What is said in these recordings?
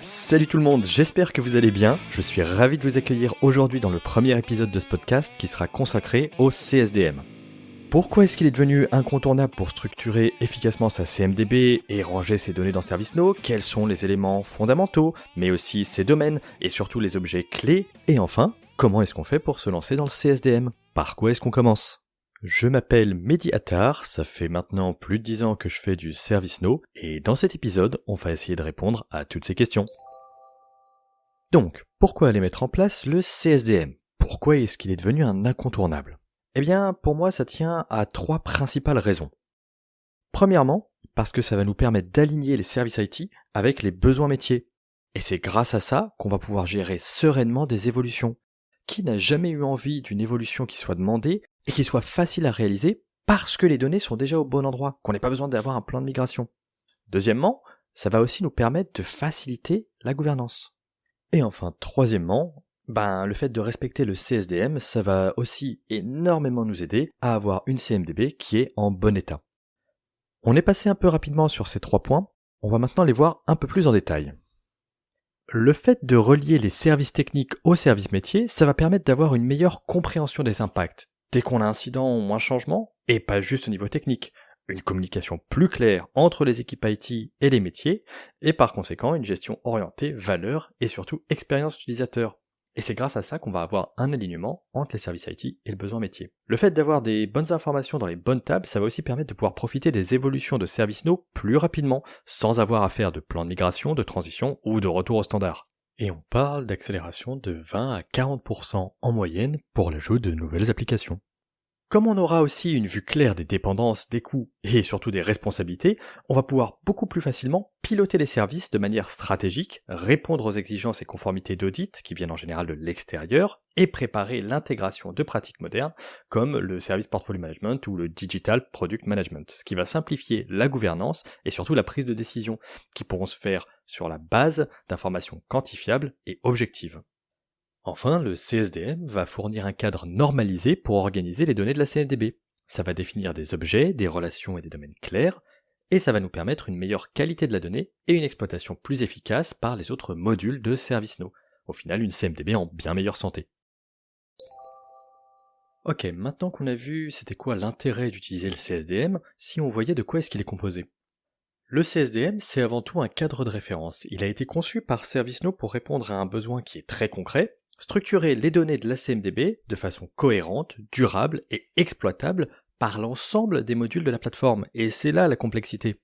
Salut tout le monde, j'espère que vous allez bien. Je suis ravi de vous accueillir aujourd'hui dans le premier épisode de ce podcast qui sera consacré au CSDM. Pourquoi est-ce qu'il est devenu incontournable pour structurer efficacement sa CMDB et ranger ses données dans ServiceNow? Quels sont les éléments fondamentaux, mais aussi ses domaines et surtout les objets clés? Et enfin, comment est-ce qu'on fait pour se lancer dans le CSDM? Par quoi est-ce qu'on commence? Je m'appelle Mehdi Attar, ça fait maintenant plus de 10 ans que je fais du ServiceNow, et dans cet épisode, on va essayer de répondre à toutes ces questions. Donc, pourquoi aller mettre en place le CSDM? Pourquoi est-ce qu'il est devenu un incontournable? Eh bien, pour moi, ça tient à 3 principales raisons. Premièrement, parce que ça va nous permettre d'aligner les services IT avec les besoins métiers. Et c'est grâce à ça qu'on va pouvoir gérer sereinement des évolutions. Qui n'a jamais eu envie d'une évolution qui soit demandée et qui soit facile à réaliser parce que les données sont déjà au bon endroit, qu'on n'ait pas besoin d'avoir un plan de migration. Deuxièmement, ça va aussi nous permettre de faciliter la gouvernance. Et enfin, troisièmement, le fait de respecter le CSDM, ça va aussi énormément nous aider à avoir une CMDB qui est en bon état. On est passé un peu rapidement sur ces 3 points, on va maintenant les voir un peu plus en détail. Le fait de relier les services techniques aux services métiers, ça va permettre d'avoir une meilleure compréhension des impacts. Dès qu'on a incident ou un changement, et pas juste au niveau technique, une communication plus claire entre les équipes IT et les métiers, et par conséquent une gestion orientée valeur et surtout expérience utilisateur. Et c'est grâce à ça qu'on va avoir un alignement entre les services IT et le besoin métier. Le fait d'avoir des bonnes informations dans les bonnes tables, ça va aussi permettre de pouvoir profiter des évolutions de ServiceNow plus rapidement, sans avoir à faire de plan de migration, de transition ou de retour au standard. Et on parle d'accélération de 20 à 40% en moyenne pour l'ajout de nouvelles applications. Comme on aura aussi une vue claire des dépendances, des coûts et surtout des responsabilités, on va pouvoir beaucoup plus facilement piloter les services de manière stratégique, répondre aux exigences et conformités d'audit qui viennent en général de l'extérieur et préparer l'intégration de pratiques modernes comme le Service Portfolio Management ou le Digital Product Management, ce qui va simplifier la gouvernance et surtout la prise de décision qui pourront se faire sur la base d'informations quantifiables et objectives. Enfin, le CSDM va fournir un cadre normalisé pour organiser les données de la CMDB. Ça va définir des objets, des relations et des domaines clairs, et ça va nous permettre une meilleure qualité de la donnée et une exploitation plus efficace par les autres modules de ServiceNow. Au final, une CMDB en bien meilleure santé. Ok, maintenant qu'on a vu c'était quoi l'intérêt d'utiliser le CSDM, si on voyait de quoi est-ce qu'il est composé. Le CSDM, c'est avant tout un cadre de référence. Il a été conçu par ServiceNow pour répondre à un besoin qui est très concret, structurer les données de la CMDB de façon cohérente, durable et exploitable par l'ensemble des modules de la plateforme. Et c'est là la complexité.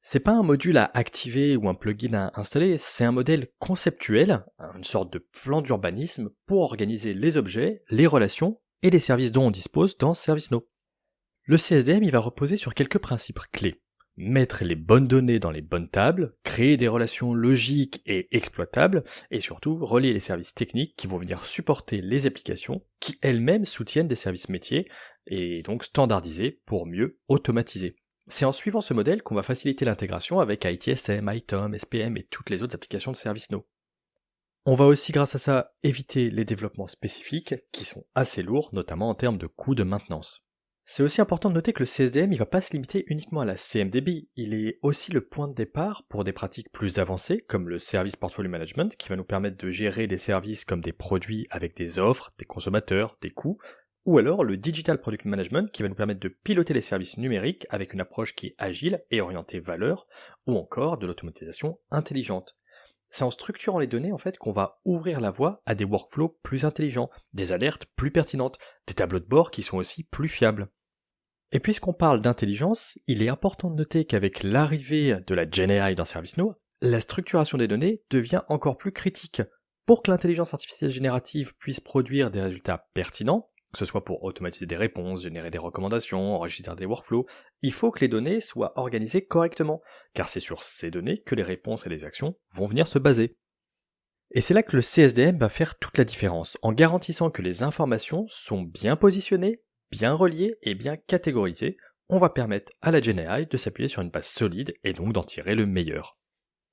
C'est pas un module à activer ou un plugin à installer, c'est un modèle conceptuel, une sorte de plan d'urbanisme pour organiser les objets, les relations et les services dont on dispose dans ServiceNow. Le CSDM, il va reposer sur quelques principes clés. Mettre les bonnes données dans les bonnes tables, créer des relations logiques et exploitables, et surtout relier les services techniques qui vont venir supporter les applications qui elles-mêmes soutiennent des services métiers, et donc standardiser pour mieux automatiser. C'est en suivant ce modèle qu'on va faciliter l'intégration avec ITSM, ITOM, SPM et toutes les autres applications de ServiceNow. On va aussi grâce à ça éviter les développements spécifiques qui sont assez lourds, notamment en termes de coûts de maintenance. C'est aussi important de noter que le CSDM, il va pas se limiter uniquement à la CMDB, il est aussi le point de départ pour des pratiques plus avancées, comme le Service Portfolio Management, qui va nous permettre de gérer des services comme des produits avec des offres, des consommateurs, des coûts, ou alors le Digital Product Management, qui va nous permettre de piloter les services numériques avec une approche qui est agile et orientée valeur, ou encore de l'automatisation intelligente. C'est en structurant les données en fait qu'on va ouvrir la voie à des workflows plus intelligents, des alertes plus pertinentes, des tableaux de bord qui sont aussi plus fiables. Et puisqu'on parle d'intelligence, il est important de noter qu'avec l'arrivée de la GenAI dans ServiceNow, la structuration des données devient encore plus critique. Pour que l'intelligence artificielle générative puisse produire des résultats pertinents, que ce soit pour automatiser des réponses, générer des recommandations, enregistrer des workflows, il faut que les données soient organisées correctement, car c'est sur ces données que les réponses et les actions vont venir se baser. Et c'est là que le CSDM va faire toute la différence, en garantissant que les informations sont bien positionnées, bien reliées et bien catégorisées. On va permettre à la GenAI de s'appuyer sur une base solide et donc d'en tirer le meilleur.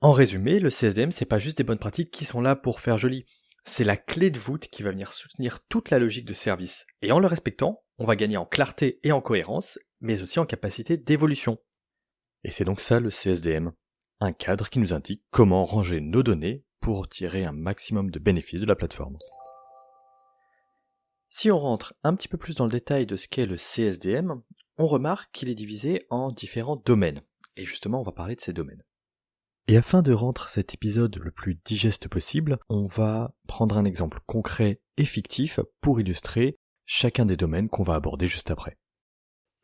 En résumé, le CSDM, c'est pas juste des bonnes pratiques qui sont là pour faire joli. C'est la clé de voûte qui va venir soutenir toute la logique de service. Et en le respectant, on va gagner en clarté et en cohérence, mais aussi en capacité d'évolution. Et c'est donc ça le CSDM. un cadre qui nous indique comment ranger nos données pour tirer un maximum de bénéfices de la plateforme. Si on rentre un petit peu plus dans le détail de ce qu'est le CSDM, on remarque qu'il est divisé en différents domaines. Et justement, on va parler de ces domaines. Et afin de rendre cet épisode le plus digeste possible, on va prendre un exemple concret et fictif pour illustrer chacun des domaines qu'on va aborder juste après.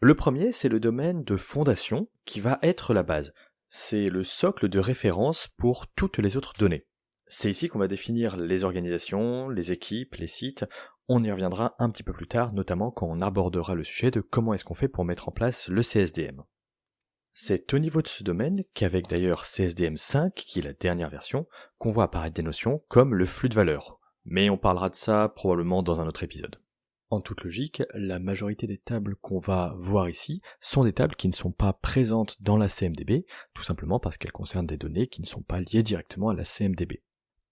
Le premier, c'est le domaine de fondation qui va être la base. C'est le socle de référence pour toutes les autres données. C'est ici qu'on va définir les organisations, les équipes, les sites. On y reviendra un petit peu plus tard, notamment quand on abordera le sujet de comment est-ce qu'on fait pour mettre en place le CSDM. C'est au niveau de ce domaine qu'avec d'ailleurs CSDM5, qui est la dernière version, qu'on voit apparaître des notions comme le flux de valeurs. Mais on parlera de ça probablement dans un autre épisode. En toute logique, la majorité des tables qu'on va voir ici sont des tables qui ne sont pas présentes dans la CMDB, tout simplement parce qu'elles concernent des données qui ne sont pas liées directement à la CMDB.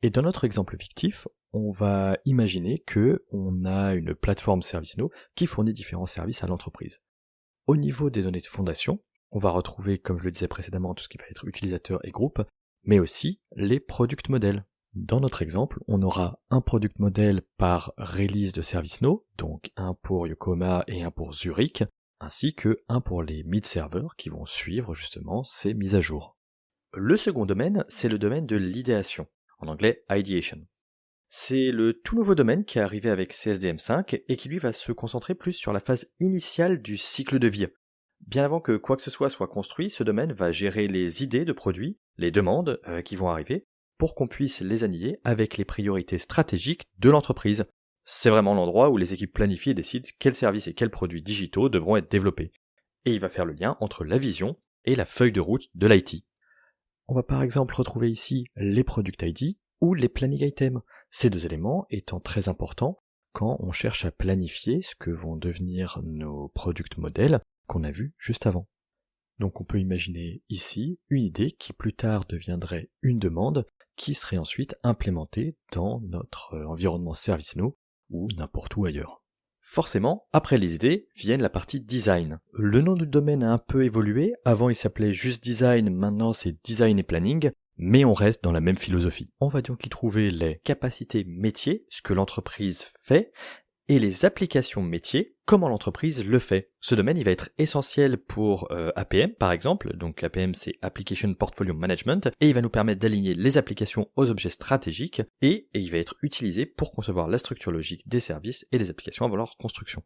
Et dans notre exemple fictif, on va imaginer que on a une plateforme ServiceNow qui fournit différents services à l'entreprise. Au niveau des données de fondation, on va retrouver, comme je le disais précédemment, tout ce qui va être utilisateur et groupe, mais aussi les product models. Dans notre exemple, on aura un product model par release de ServiceNow, donc un pour Yokohama et un pour Zurich, ainsi que un pour les mid-servers qui vont suivre justement ces mises à jour. Le second domaine, c'est le domaine de l'idéation, en anglais ideation. C'est le tout nouveau domaine qui est arrivé avec CSDM5 et qui lui va se concentrer plus sur la phase initiale du cycle de vie. Bien avant que quoi que ce soit construit, ce domaine va gérer les idées de produits, les demandes qui vont arriver, pour qu'on puisse les aligner avec les priorités stratégiques de l'entreprise. C'est vraiment l'endroit où les équipes planifient et décident quels services et quels produits digitaux devront être développés. Et il va faire le lien entre la vision et la feuille de route de l'IT. On va par exemple retrouver ici les Product ID ou les Planning Items, ces deux éléments étant très importants quand on cherche à planifier ce que vont devenir nos product models qu'on a vus juste avant. Donc on peut imaginer ici une idée qui plus tard deviendrait une demande qui serait ensuite implémentée dans notre environnement ServiceNow ou n'importe où ailleurs. Forcément, après les idées, viennent la partie design. Le nom du domaine a un peu évolué, avant il s'appelait juste design, maintenant c'est design et planning, mais on reste dans la même philosophie. On va donc y trouver les capacités métiers, ce que l'entreprise fait, et les applications métiers, comment l'entreprise le fait. Ce domaine, il va être essentiel pour APM, par exemple. Donc APM, c'est Application Portfolio Management, et il va nous permettre d'aligner les applications aux objets stratégiques, et il va être utilisé pour concevoir la structure logique des services et des applications avant leur construction.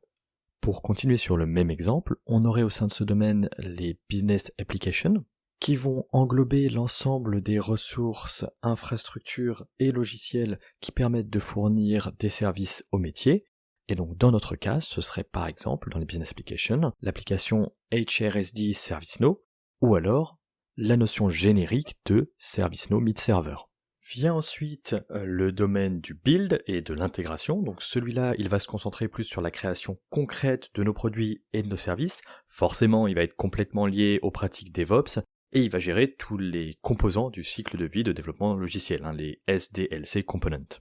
Pour continuer sur le même exemple, on aurait au sein de ce domaine les Business Applications, qui vont englober l'ensemble des ressources, infrastructures et logiciels qui permettent de fournir des services aux métiers. Et donc dans notre cas, ce serait par exemple dans les Business Applications, l'application HRSD ServiceNow, ou alors la notion générique de ServiceNow Mid-Server. Vient ensuite le domaine du build et de l'intégration, donc celui-là il va se concentrer plus sur la création concrète de nos produits et de nos services. Forcément il va être complètement lié aux pratiques DevOps, et il va gérer tous les composants du cycle de vie de développement logiciel, les SDLC Components.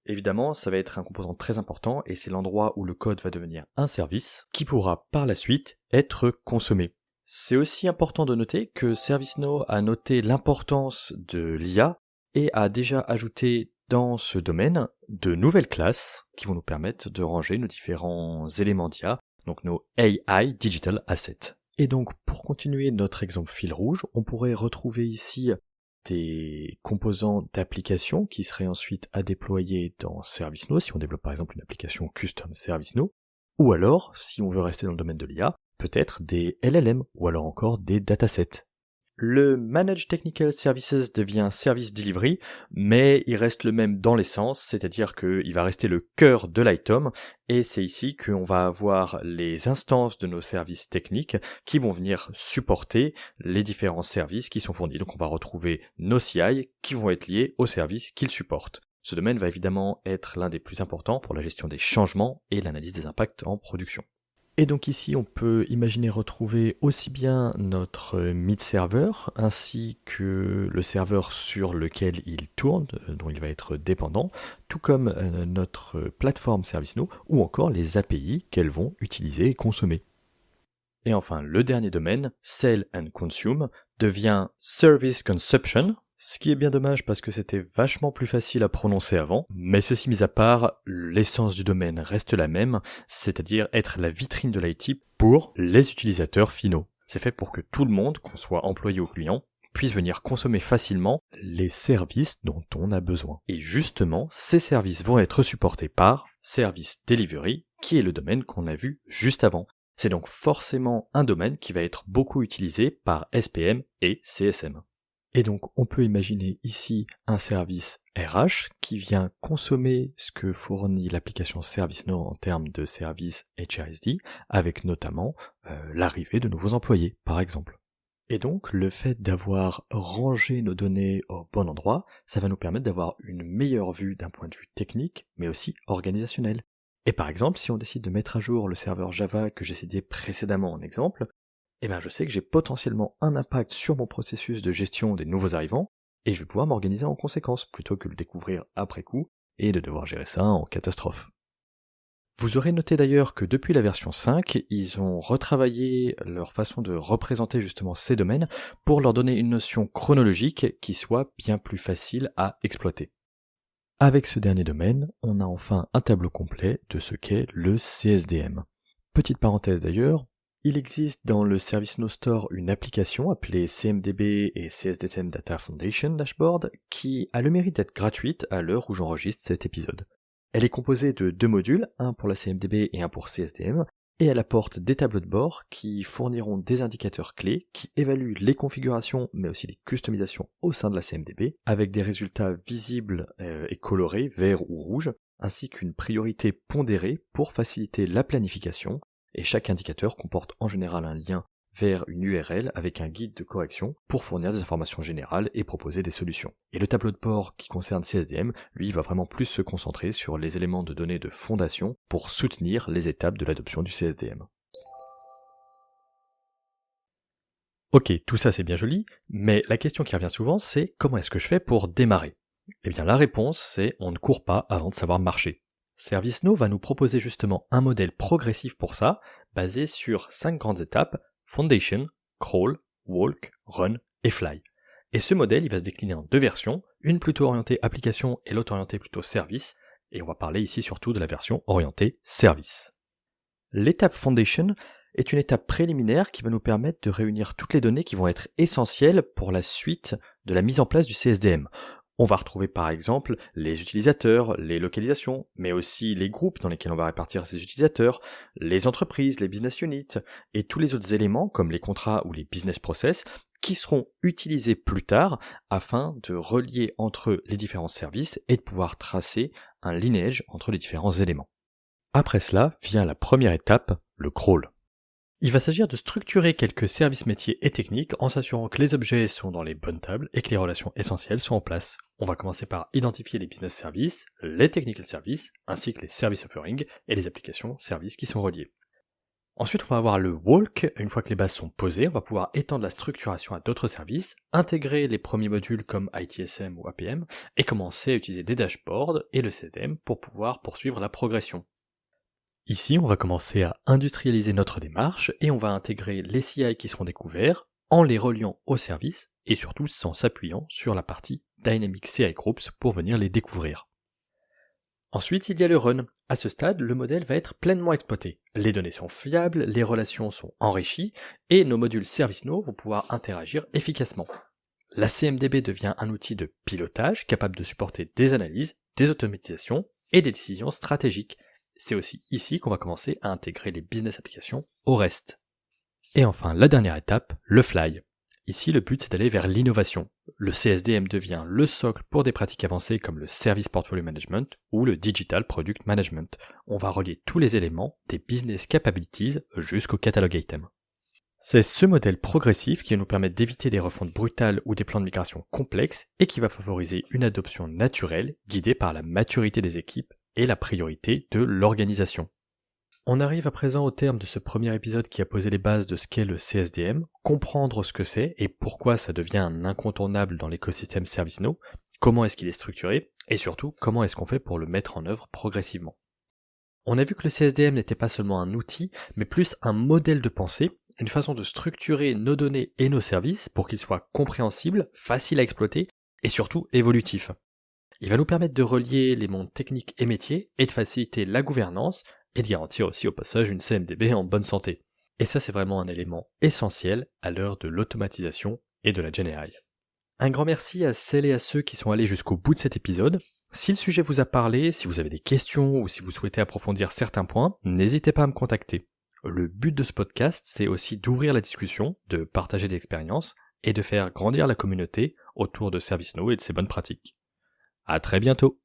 Évidemment, ça va être un composant très important et c'est l'endroit où le code va devenir un service qui pourra par la suite être consommé. C'est aussi important de noter que ServiceNow a noté l'importance de l'IA et a déjà ajouté dans ce domaine de nouvelles classes qui vont nous permettre de ranger nos différents éléments d'IA, donc nos AI Digital Assets. Et donc pour continuer notre exemple fil rouge, on pourrait retrouver ici des composants d'application qui seraient ensuite à déployer dans ServiceNow si on développe par exemple une application custom ServiceNow, ou alors, si on veut rester dans le domaine de l'IA, peut-être des LLM, ou alors encore des datasets. Le Managed Technical Services devient Service Delivery, mais il reste le même dans l'essence, c'est-à-dire qu'il va rester le cœur de l'ITOM, et c'est ici qu'on va avoir les instances de nos services techniques qui vont venir supporter les différents services qui sont fournis. Donc on va retrouver nos CI qui vont être liés aux services qu'ils supportent. Ce domaine va évidemment être l'un des plus importants pour la gestion des changements et l'analyse des impacts en production. Et donc ici, on peut imaginer retrouver aussi bien notre mid-server, ainsi que le serveur sur lequel il tourne, dont il va être dépendant, tout comme notre plateforme ServiceNow, ou encore les API qu'elles vont utiliser et consommer. Et enfin, le dernier domaine, Sell and Consume, devient Service Consumption, ce qui est bien dommage parce que c'était vachement plus facile à prononcer avant, mais ceci mis à part, l'essence du domaine reste la même, c'est-à-dire être la vitrine de l'IT pour les utilisateurs finaux. C'est fait pour que tout le monde, qu'on soit employé ou client, puisse venir consommer facilement les services dont on a besoin. Et justement, ces services vont être supportés par Service Delivery, qui est le domaine qu'on a vu juste avant. C'est donc forcément un domaine qui va être beaucoup utilisé par SPM et CSM. Et donc on peut imaginer ici un service RH qui vient consommer ce que fournit l'application ServiceNow en termes de service HRSD, avec notamment l'arrivée de nouveaux employés par exemple. Et donc, le fait d'avoir rangé nos données au bon endroit, ça va nous permettre d'avoir une meilleure vue d'un point de vue technique, mais aussi organisationnel. Et par exemple, si on décide de mettre à jour le serveur Java que j'ai cité précédemment en exemple, je sais que j'ai potentiellement un impact sur mon processus de gestion des nouveaux arrivants, et je vais pouvoir m'organiser en conséquence, plutôt que de le découvrir après coup, et de devoir gérer ça en catastrophe. Vous aurez noté d'ailleurs que depuis la version 5, ils ont retravaillé leur façon de représenter justement ces domaines pour leur donner une notion chronologique qui soit bien plus facile à exploiter. Avec ce dernier domaine, on a enfin un tableau complet de ce qu'est le CSDM. Petite parenthèse d'ailleurs, il existe dans le ServiceNow Store une application appelée CMDB et CSDM Data Foundation Dashboard qui a le mérite d'être gratuite à l'heure où j'enregistre cet épisode. Elle est composée de 2 modules, un pour la CMDB et un pour CSDM, et elle apporte des tableaux de bord qui fourniront des indicateurs clés qui évaluent les configurations mais aussi les customisations au sein de la CMDB, avec des résultats visibles et colorés, vert ou rouge, ainsi qu'une priorité pondérée pour faciliter la planification, et chaque indicateur comporte en général un lien vers une URL avec un guide de correction pour fournir des informations générales et proposer des solutions. Et le tableau de bord qui concerne CSDM, lui, va vraiment plus se concentrer sur les éléments de données de fondation pour soutenir les étapes de l'adoption du CSDM. Ok, tout ça c'est bien joli, mais la question qui revient souvent c'est comment est-ce que je fais pour démarrer ? Eh bien la réponse c'est on ne court pas avant de savoir marcher. ServiceNow va nous proposer justement un modèle progressif pour ça, basé sur 5 grandes étapes: Foundation, Crawl, Walk, Run et Fly. Et ce modèle, il va se décliner en 2 versions, une plutôt orientée application et l'autre orientée plutôt service, et on va parler ici surtout de la version orientée service. L'étape Foundation est une étape préliminaire qui va nous permettre de réunir toutes les données qui vont être essentielles pour la suite de la mise en place du CSDM. On va retrouver par exemple les utilisateurs, les localisations, mais aussi les groupes dans lesquels on va répartir ces utilisateurs, les entreprises, les business units, et tous les autres éléments comme les contrats ou les business process qui seront utilisés plus tard afin de relier entre eux les différents services et de pouvoir tracer un lineage entre les différents éléments. Après cela vient la première étape, le crawl. Il va s'agir de structurer quelques services métiers et techniques en s'assurant que les objets sont dans les bonnes tables et que les relations essentielles sont en place. On va commencer par identifier les business services, les technical services, ainsi que les service offerings et les applications services qui sont reliés. Ensuite, on va avoir le walk. Une fois que les bases sont posées, on va pouvoir étendre la structuration à d'autres services, intégrer les premiers modules comme ITSM ou APM, et commencer à utiliser des dashboards et le CSDM pour pouvoir poursuivre la progression. Ici, on va commencer à industrialiser notre démarche et on va intégrer les CI qui seront découverts en les reliant aux services et surtout en s'appuyant sur la partie Dynamic CI Groups pour venir les découvrir. Ensuite, il y a le run. À ce stade, le modèle va être pleinement exploité. Les données sont fiables, les relations sont enrichies et nos modules ServiceNow vont pouvoir interagir efficacement. La CMDB devient un outil de pilotage capable de supporter des analyses, des automatisations et des décisions stratégiques. C'est aussi ici qu'on va commencer à intégrer les business applications au reste. Et enfin, la dernière étape, le fly. Ici, le but c'est d'aller vers l'innovation. Le CSDM devient le socle pour des pratiques avancées comme le Service Portfolio Management ou le Digital Product Management. On va relier tous les éléments des business capabilities jusqu'au catalogue item. C'est ce modèle progressif qui va nous permettre d'éviter des refontes brutales ou des plans de migration complexes et qui va favoriser une adoption naturelle guidée par la maturité des équipes et la priorité de l'organisation. On arrive à présent au terme de ce premier épisode qui a posé les bases de ce qu'est le CSDM, comprendre ce que c'est et pourquoi ça devient un incontournable dans l'écosystème ServiceNow, comment est-ce qu'il est structuré et surtout comment est-ce qu'on fait pour le mettre en œuvre progressivement. On a vu que le CSDM n'était pas seulement un outil, mais plus un modèle de pensée une façon de structurer nos données et nos services pour qu'ils soient compréhensibles, faciles à exploiter et surtout évolutifs. Il va nous permettre de relier les mondes techniques et métiers et de faciliter la gouvernance et de garantir aussi au passage une CMDB en bonne santé. Et ça, c'est vraiment un élément essentiel à l'heure de l'automatisation et de la GenAI. Un grand merci à celles et à ceux qui sont allés jusqu'au bout de cet épisode. Si le sujet vous a parlé, si vous avez des questions ou si vous souhaitez approfondir certains points, n'hésitez pas à me contacter. Le but de ce podcast, c'est aussi d'ouvrir la discussion, de partager des expériences et de faire grandir la communauté autour de ServiceNow et de ses bonnes pratiques. À très bientôt!